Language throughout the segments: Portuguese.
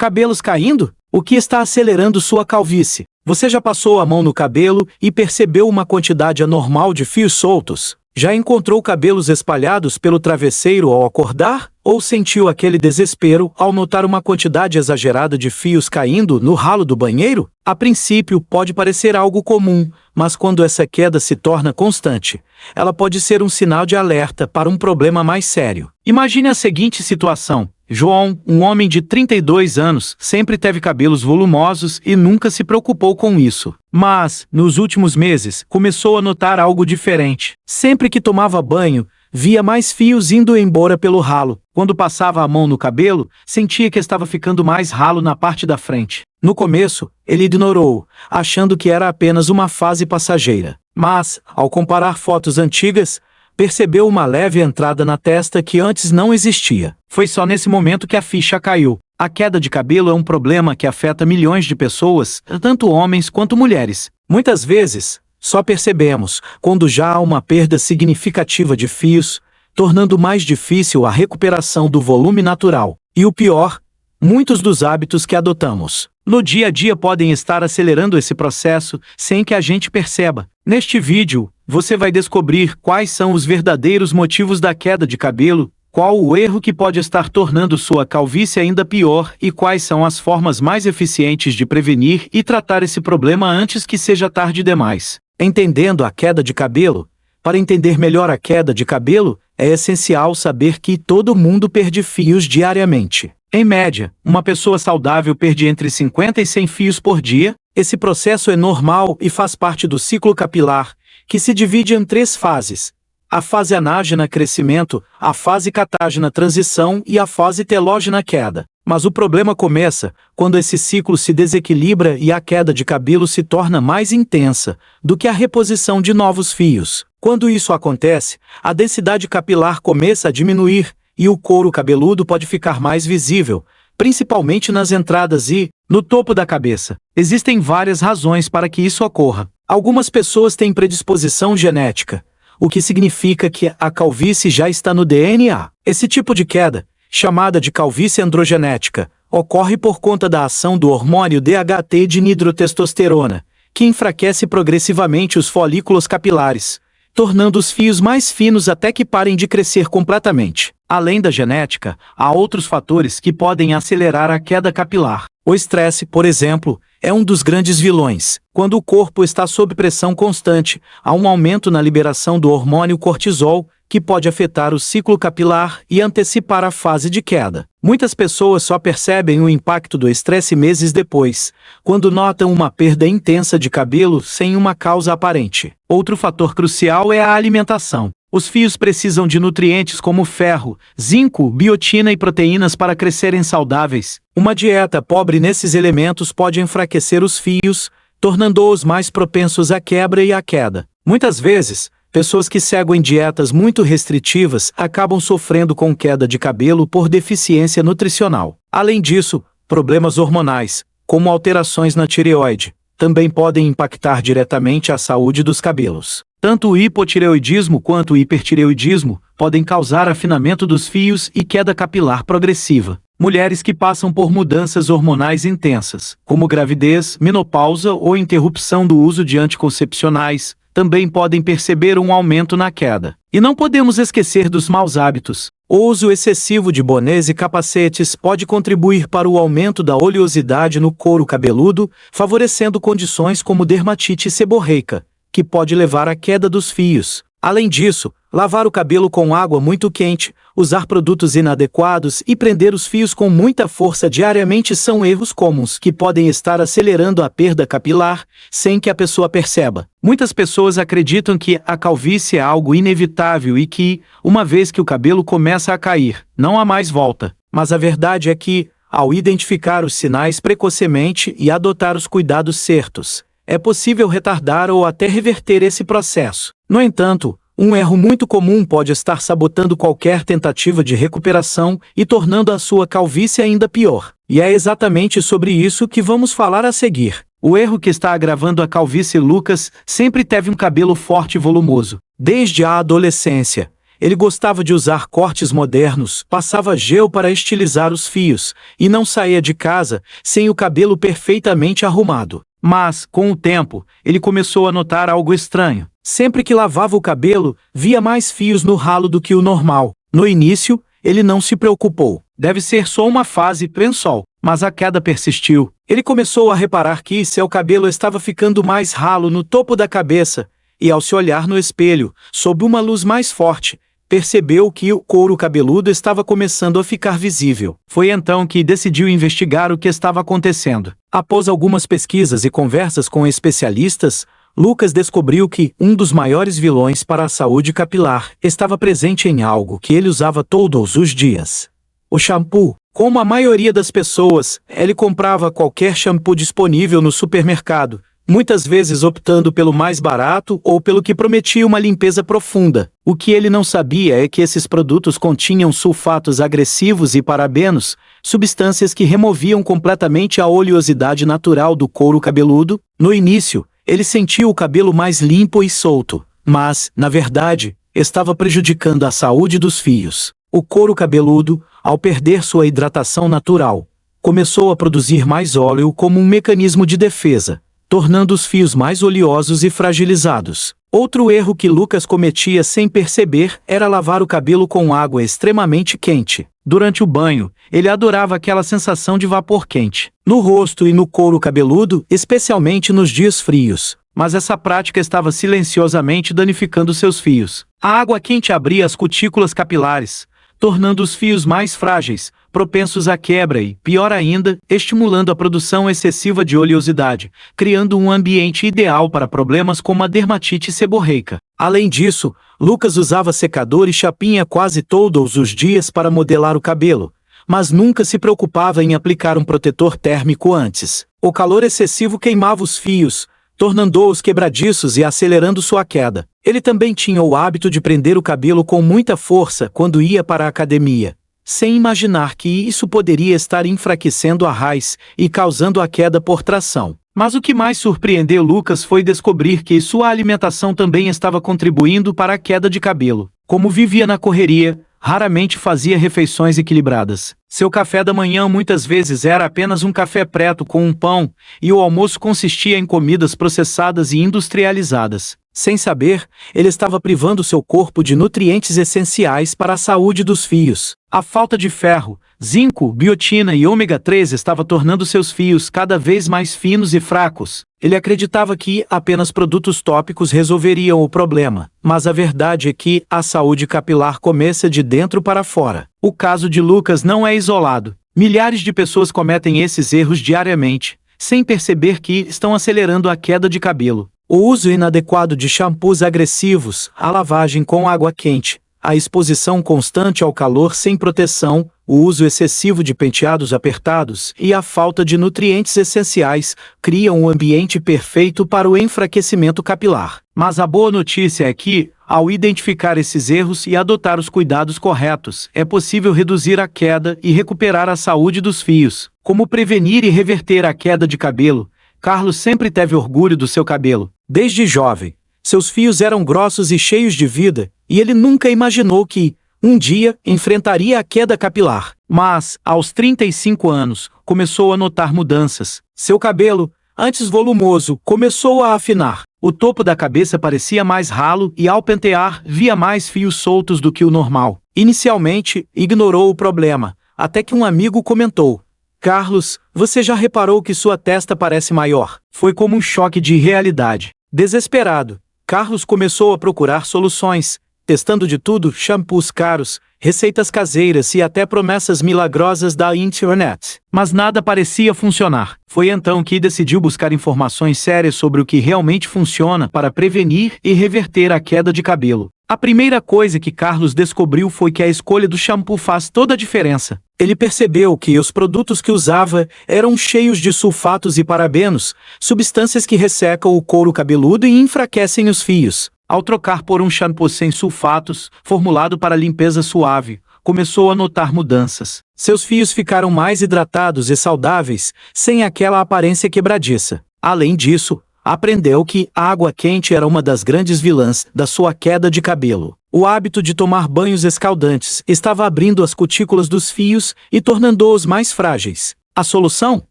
Cabelos caindo? O que está acelerando sua calvície? Você já passou a mão no cabelo e percebeu uma quantidade anormal de fios soltos? Já encontrou cabelos espalhados pelo travesseiro ao acordar? Ou sentiu aquele desespero ao notar uma quantidade exagerada de fios caindo no ralo do banheiro? A princípio, pode parecer algo comum, mas quando essa queda se torna constante, ela pode ser um sinal de alerta para um problema mais sério. Imagine a seguinte situação. João, um homem de 32 anos, sempre teve cabelos volumosos e nunca se preocupou com isso. Mas, nos últimos meses, começou a notar algo diferente. Sempre que tomava banho, via mais fios indo embora pelo ralo. Quando passava a mão no cabelo, sentia que estava ficando mais ralo na parte da frente. No começo, ele ignorou, achando que era apenas uma fase passageira. Mas, ao comparar fotos antigas, percebeu uma leve entrada na testa que antes não existia. Foi só nesse momento que a ficha caiu. A queda de cabelo é um problema que afeta milhões de pessoas, tanto homens quanto mulheres. Muitas vezes, só percebemos quando já há uma perda significativa de fios, tornando mais difícil a recuperação do volume natural. E o pior, muitos dos hábitos que adotamos no dia a dia podem estar acelerando esse processo sem que a gente perceba. Neste vídeo, você vai descobrir quais são os verdadeiros motivos da queda de cabelo, qual o erro que pode estar tornando sua calvície ainda pior e quais são as formas mais eficientes de prevenir e tratar esse problema antes que seja tarde demais. Entendendo a queda de cabelo. Para entender melhor a queda de cabelo, é essencial saber que todo mundo perde fios diariamente. Em média, uma pessoa saudável perde entre 50 e 100 fios por dia. Esse processo é normal e faz parte do ciclo capilar, que se divide em 3 fases: a fase anágena crescimento, a fase catágena transição e a fase telógena queda. Mas o problema começa quando esse ciclo se desequilibra e a queda de cabelo se torna mais intensa do que a reposição de novos fios. Quando isso acontece, a densidade capilar começa a diminuir e o couro cabeludo pode ficar mais visível, principalmente nas entradas e no topo da cabeça. Existem várias razões para que isso ocorra. Algumas pessoas têm predisposição genética, o que significa que a calvície já está no DNA. Esse tipo de queda, chamada de calvície androgenética, ocorre por conta da ação do hormônio DHT de dihidrotestosterona, que enfraquece progressivamente os folículos capilares, tornando os fios mais finos até que parem de crescer completamente. Além da genética, há outros fatores que podem acelerar a queda capilar. O estresse, por exemplo, é um dos grandes vilões. Quando o corpo está sob pressão constante, há um aumento na liberação do hormônio cortisol, que pode afetar o ciclo capilar e antecipar a fase de queda. Muitas pessoas só percebem o impacto do estresse meses depois, quando notam uma perda intensa de cabelo sem uma causa aparente. Outro fator crucial é a alimentação. Os fios precisam de nutrientes como ferro, zinco, biotina e proteínas para crescerem saudáveis. Uma dieta pobre nesses elementos pode enfraquecer os fios, tornando-os mais propensos à quebra e à queda. Muitas vezes, pessoas que seguem dietas muito restritivas acabam sofrendo com queda de cabelo por deficiência nutricional. Além disso, problemas hormonais, como alterações na tireoide, também podem impactar diretamente a saúde dos cabelos. Tanto o hipotireoidismo quanto o hipertireoidismo podem causar afinamento dos fios e queda capilar progressiva. Mulheres que passam por mudanças hormonais intensas, como gravidez, menopausa ou interrupção do uso de anticoncepcionais, também podem perceber um aumento na queda. E não podemos esquecer dos maus hábitos. O uso excessivo de bonés e capacetes pode contribuir para o aumento da oleosidade no couro cabeludo, favorecendo condições como dermatite seborreica, que pode levar à queda dos fios. Além disso, lavar o cabelo com água muito quente, usar produtos inadequados e prender os fios com muita força diariamente são erros comuns que podem estar acelerando a perda capilar sem que a pessoa perceba. Muitas pessoas acreditam que a calvície é algo inevitável e que, uma vez que o cabelo começa a cair, não há mais volta. Mas a verdade é que, ao identificar os sinais precocemente e adotar os cuidados certos, é possível retardar ou até reverter esse processo. No entanto, um erro muito comum pode estar sabotando qualquer tentativa de recuperação e tornando a sua calvície ainda pior. E é exatamente sobre isso que vamos falar a seguir. O erro que está agravando a calvície. Lucas sempre teve um cabelo forte e volumoso. Desde a adolescência, Ele gostava de usar cortes modernos, passava gel para estilizar os fios, e não saía de casa sem o cabelo perfeitamente arrumado. Mas, com o tempo, ele começou a notar algo estranho. Sempre que lavava o cabelo, via mais fios no ralo do que o normal. No início, ele não se preocupou. Deve ser só uma fase, pensou, mas a queda persistiu. Ele começou a reparar que seu cabelo estava ficando mais ralo no topo da cabeça, e ao se olhar no espelho, sob uma luz mais forte, percebeu que o couro cabeludo estava começando a ficar visível. Foi então que decidiu investigar o que estava acontecendo. Após algumas pesquisas e conversas com especialistas, Lucas descobriu que um dos maiores vilões para a saúde capilar estava presente em algo que ele usava todos os dias: o shampoo. Como a maioria das pessoas, ele comprava qualquer shampoo disponível no supermercado, muitas vezes optando pelo mais barato ou pelo que prometia uma limpeza profunda. O que ele não sabia é que esses produtos continham sulfatos agressivos e parabenos, substâncias que removiam completamente a oleosidade natural do couro cabeludo. No início, ele sentia o cabelo mais limpo e solto, mas, na verdade, estava prejudicando a saúde dos fios. O couro cabeludo, ao perder sua hidratação natural, começou a produzir mais óleo como um mecanismo de defesa, tornando os fios mais oleosos e fragilizados. Outro erro que Lucas cometia sem perceber era lavar o cabelo com água extremamente quente. Durante o banho, ele adorava aquela sensação de vapor quente no rosto e no couro cabeludo, especialmente nos dias frios. Mas essa prática estava silenciosamente danificando seus fios. A água quente abria as cutículas capilares, tornando os fios mais frágeis, propensos à quebra e, pior ainda, estimulando a produção excessiva de oleosidade, criando um ambiente ideal para problemas como a dermatite seborreica. Além disso, Lucas usava secador e chapinha quase todos os dias para modelar o cabelo, mas nunca se preocupava em aplicar um protetor térmico antes. O calor excessivo queimava os fios, tornando-os quebradiços e acelerando sua queda. Ele também tinha o hábito de prender o cabelo com muita força quando ia para a academia, sem imaginar que isso poderia estar enfraquecendo a raiz e causando a queda por tração. Mas o que mais surpreendeu Lucas foi descobrir que sua alimentação também estava contribuindo para a queda de cabelo. Como vivia na correria, raramente fazia refeições equilibradas. Seu café da manhã muitas vezes era apenas um café preto com um pão, e o almoço consistia em comidas processadas e industrializadas. Sem saber, ele estava privando seu corpo de nutrientes essenciais para a saúde dos fios. A falta de ferro, zinco, biotina e ômega 3 estava tornando seus fios cada vez mais finos e fracos. Ele acreditava que apenas produtos tópicos resolveriam o problema, mas a verdade é que a saúde capilar começa de dentro para fora. O caso de Lucas não é isolado. Milhares de pessoas cometem esses erros diariamente, sem perceber que estão acelerando a queda de cabelo. O uso inadequado de shampoos agressivos, a lavagem com água quente, a exposição constante ao calor sem proteção, o uso excessivo de penteados apertados e a falta de nutrientes essenciais criam um ambiente perfeito para o enfraquecimento capilar. Mas a boa notícia é que, ao identificar esses erros e adotar os cuidados corretos, é possível reduzir a queda e recuperar a saúde dos fios. Como prevenir e reverter a queda de cabelo? Carlos sempre teve orgulho do seu cabelo. Desde jovem, seus fios eram grossos e cheios de vida, e ele nunca imaginou que, um dia, enfrentaria a queda capilar. Mas, aos 35 anos, começou a notar mudanças. Seu cabelo, antes volumoso, começou a afinar. O topo da cabeça parecia mais ralo e, ao pentear, via mais fios soltos do que o normal. Inicialmente, ignorou o problema, até que um amigo comentou: "Carlos, você já reparou que sua testa parece maior?" Foi como um choque de realidade. Desesperado, Carlos começou a procurar soluções, testando de tudo: shampoos caros, receitas caseiras e até promessas milagrosas da internet. Mas nada parecia funcionar. Foi então que decidiu buscar informações sérias sobre o que realmente funciona para prevenir e reverter a queda de cabelo. A primeira coisa que Carlos descobriu foi que a escolha do shampoo faz toda a diferença. Ele percebeu que os produtos que usava eram cheios de sulfatos e parabenos, substâncias que ressecam o couro cabeludo e enfraquecem os fios. Ao trocar por um shampoo sem sulfatos, formulado para limpeza suave, começou a notar mudanças. Seus fios ficaram mais hidratados e saudáveis, sem aquela aparência quebradiça. Além disso, aprendeu que a água quente era uma das grandes vilãs da sua queda de cabelo. O hábito de tomar banhos escaldantes estava abrindo as cutículas dos fios e tornando-os mais frágeis. A solução?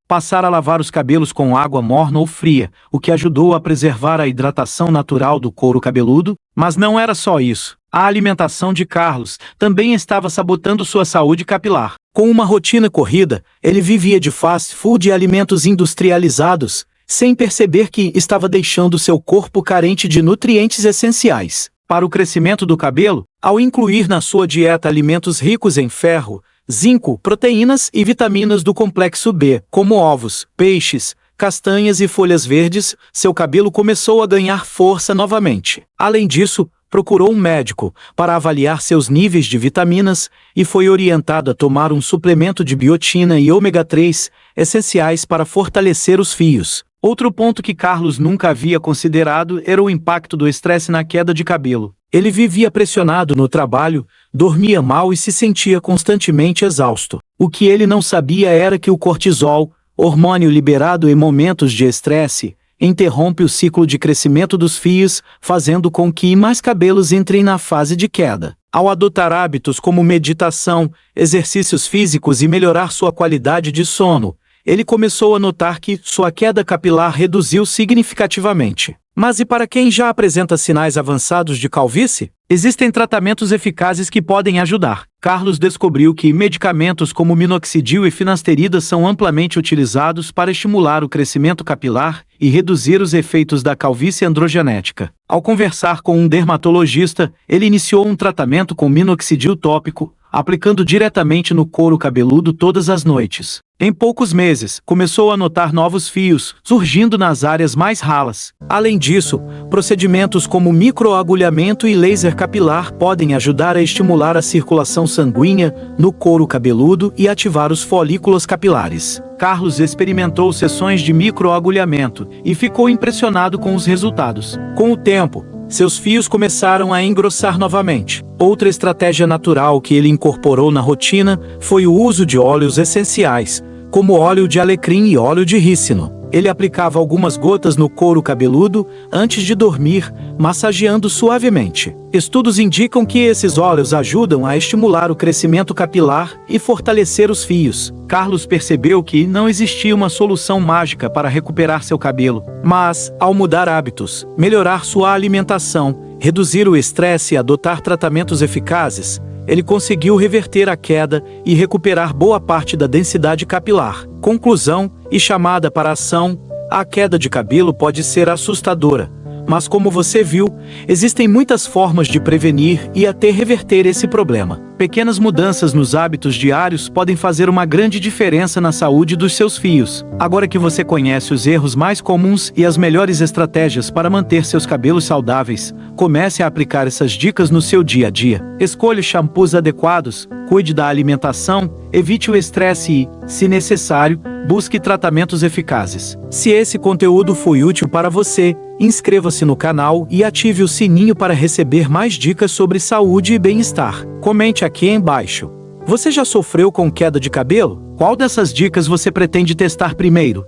Passar a lavar os cabelos com água morna ou fria, o que ajudou a preservar a hidratação natural do couro cabeludo. Mas não era só isso. A alimentação de Carlos também estava sabotando sua saúde capilar. Com uma rotina corrida, ele vivia de fast food e alimentos industrializados, sem perceber que estava deixando seu corpo carente de nutrientes essenciais. Para o crescimento do cabelo, ao incluir na sua dieta alimentos ricos em ferro, zinco, proteínas e vitaminas do complexo B, como ovos, peixes, castanhas e folhas verdes, seu cabelo começou a ganhar força novamente. Além disso, procurou um médico para avaliar seus níveis de vitaminas e foi orientado a tomar um suplemento de biotina e ômega 3, essenciais para fortalecer os fios. Outro ponto que Carlos nunca havia considerado era o impacto do estresse na queda de cabelo. Ele vivia pressionado no trabalho, dormia mal e se sentia constantemente exausto. O que ele não sabia era que o cortisol, hormônio liberado em momentos de estresse, interrompe o ciclo de crescimento dos fios, fazendo com que mais cabelos entrem na fase de queda. Ao adotar hábitos como meditação, exercícios físicos e melhorar sua qualidade de sono, ele começou a notar que sua queda capilar reduziu significativamente. Mas e para quem já apresenta sinais avançados de calvície? Existem tratamentos eficazes que podem ajudar. Carlos descobriu que medicamentos como minoxidil e finasterida são amplamente utilizados para estimular o crescimento capilar e reduzir os efeitos da calvície androgenética. Ao conversar com um dermatologista, ele iniciou um tratamento com minoxidil tópico, aplicando diretamente no couro cabeludo todas as noites. Em poucos meses, começou a notar novos fios surgindo nas áreas mais ralas. Além disso, procedimentos como microagulhamento e laser capilar podem ajudar a estimular a circulação sanguínea no couro cabeludo e ativar os folículos capilares. Carlos experimentou sessões de microagulhamento e ficou impressionado com os resultados. Com o tempo, seus fios começaram a engrossar novamente. Outra estratégia natural que ele incorporou na rotina foi o uso de óleos essenciais, como óleo de alecrim e óleo de rícino. Ele aplicava algumas gotas no couro cabeludo antes de dormir, massageando suavemente. Estudos indicam que esses óleos ajudam a estimular o crescimento capilar e fortalecer os fios. Carlos percebeu que não existia uma solução mágica para recuperar seu cabelo, mas, ao mudar hábitos, melhorar sua alimentação, reduzir o estresse e adotar tratamentos eficazes, ele conseguiu reverter a queda e recuperar boa parte da densidade capilar. Conclusão e chamada para ação: a queda de cabelo pode ser assustadora, mas como você viu, existem muitas formas de prevenir e até reverter esse problema. Pequenas mudanças nos hábitos diários podem fazer uma grande diferença na saúde dos seus fios. Agora que você conhece os erros mais comuns e as melhores estratégias para manter seus cabelos saudáveis, comece a aplicar essas dicas no seu dia a dia. Escolha shampoos adequados, cuide da alimentação, evite o estresse e, se necessário, busque tratamentos eficazes. Se esse conteúdo foi útil para você, inscreva-se no canal e ative o sininho para receber mais dicas sobre saúde e bem-estar. Comente aqui embaixo. Você já sofreu com queda de cabelo? Qual dessas dicas você pretende testar primeiro?